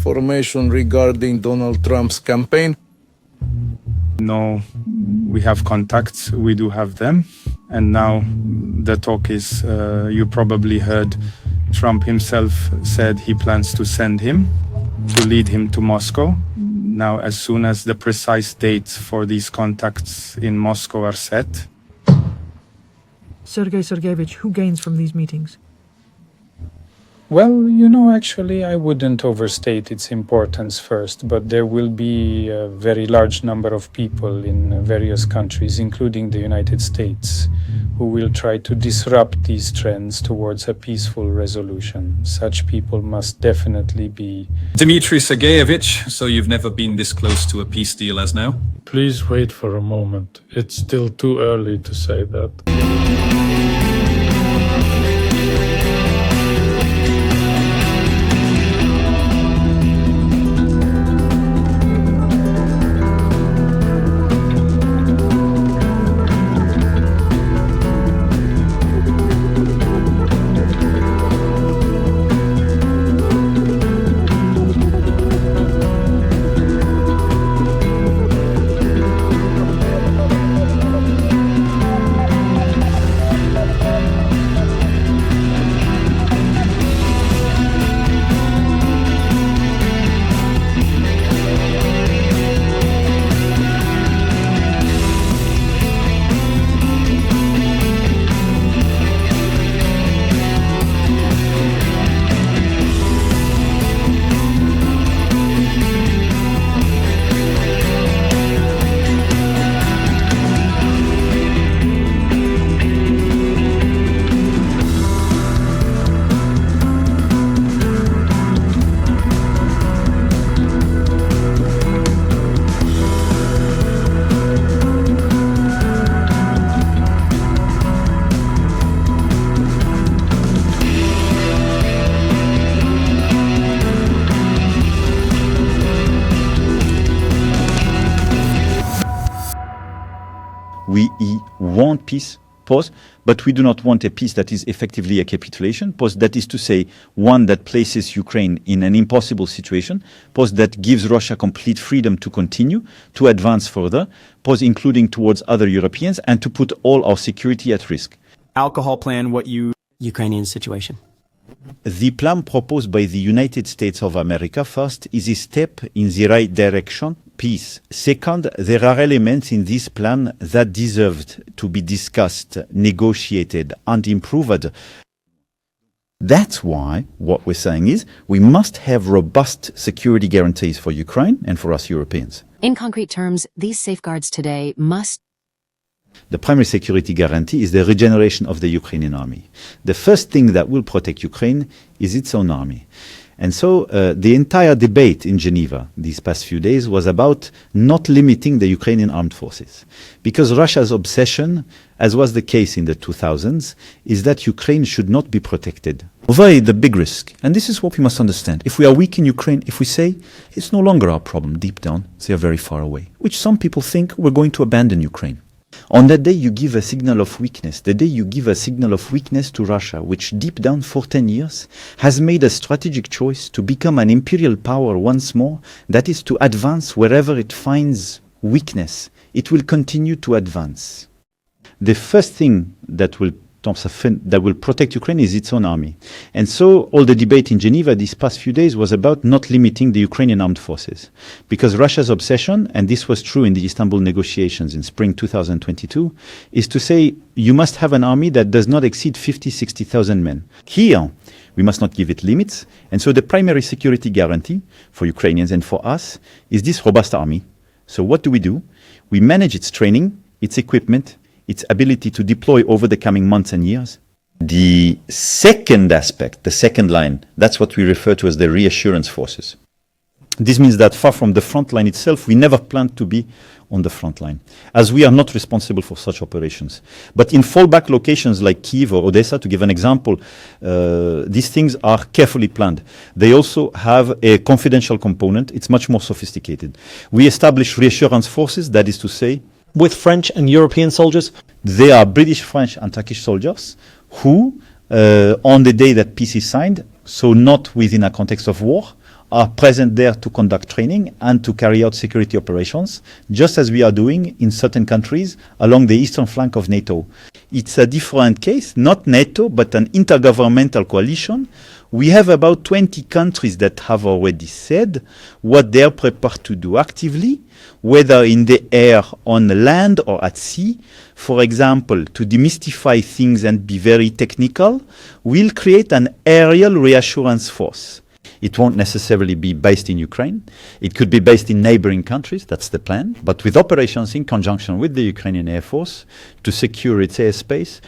information regarding Donald Trump's campaign? No, we have contacts, we do have them. And now the talk is, you probably heard Trump himself said he plans to send him, to lead him to Moscow. Now, as soon as the precise dates for these contacts in Moscow are set. Sergei Sergeyevich, who gains from these meetings? Well, actually, I wouldn't overstate its importance first, but there will be a very large number of people in various countries, including the United States, who will try to disrupt these trends towards a peaceful resolution. Such people must definitely be... Dmitry Sergeyevich, so you've never been this close to a peace deal as now? Please wait for a moment. It's still too early to say that. We want peace, pause, but we do not want a peace that is effectively a capitulation, pause, that is to say, one that places Ukraine in an impossible situation, pause, that gives Russia complete freedom to continue, to advance further, pause, including towards other Europeans, and to put all our security at risk. Alcohol plan, Ukrainian situation. The plan proposed by the United States of America, first, is a step in the right direction, peace. Second, there are elements in this plan that deserved to be discussed, negotiated, and improved. That's why what we're saying is we must have robust security guarantees for Ukraine and for us Europeans. In concrete terms, these safeguards today must... The primary security guarantee is the regeneration of the Ukrainian army. The first thing that will protect Ukraine is its own army. And so the entire debate in Geneva these past few days was about not limiting the Ukrainian armed forces. Because Russia's obsession, as was the case in the 2000s, is that Ukraine should not be protected. Avoid the big risk. And this is what we must understand. If we are weak in Ukraine, if we say it's no longer our problem, deep down, they are very far away, which some people think we're going to abandon Ukraine. On that day, you give a signal of weakness. The day you give a signal of weakness to Russia, which deep down for 10 years has made a strategic choice to become an imperial power once more, that is to advance wherever it finds weakness. It will continue to advance. The first thing that will protect Ukraine is its own army. And so all the debate in Geneva these past few days was about not limiting the Ukrainian armed forces. Because Russia's obsession, and this was true in the Istanbul negotiations in spring 2022, is to say you must have an army that does not exceed 50,000-60,000 men. Here, we must not give it limits. And so the primary security guarantee for Ukrainians and for us is this robust army. So what do? We manage its training, its equipment, its ability to deploy over the coming months and years. The second aspect, the second line, that's what we refer to as the reassurance forces. This means that far from the front line itself, we never planned to be on the front line, as we are not responsible for such operations. But in fallback locations like Kyiv or Odessa, to give an example, these things are carefully planned. They also have a confidential component. It's much more sophisticated. We establish reassurance forces, that is to say, with French and European soldiers? They are British, French and Turkish soldiers who, on the day that peace is signed, so not within a context of war, are present there to conduct training and to carry out security operations, just as we are doing in certain countries along the eastern flank of NATO. It's a different case, not NATO, but an intergovernmental coalition. We have about 20 countries that have already said what they are prepared to do actively, whether in the air, on land, or at sea. For example, to demystify things and be very technical, we'll create an aerial reassurance force. It won't necessarily be based in Ukraine. It could be based in neighboring countries, that's the plan, but with operations in conjunction with the Ukrainian Air Force to secure its airspace.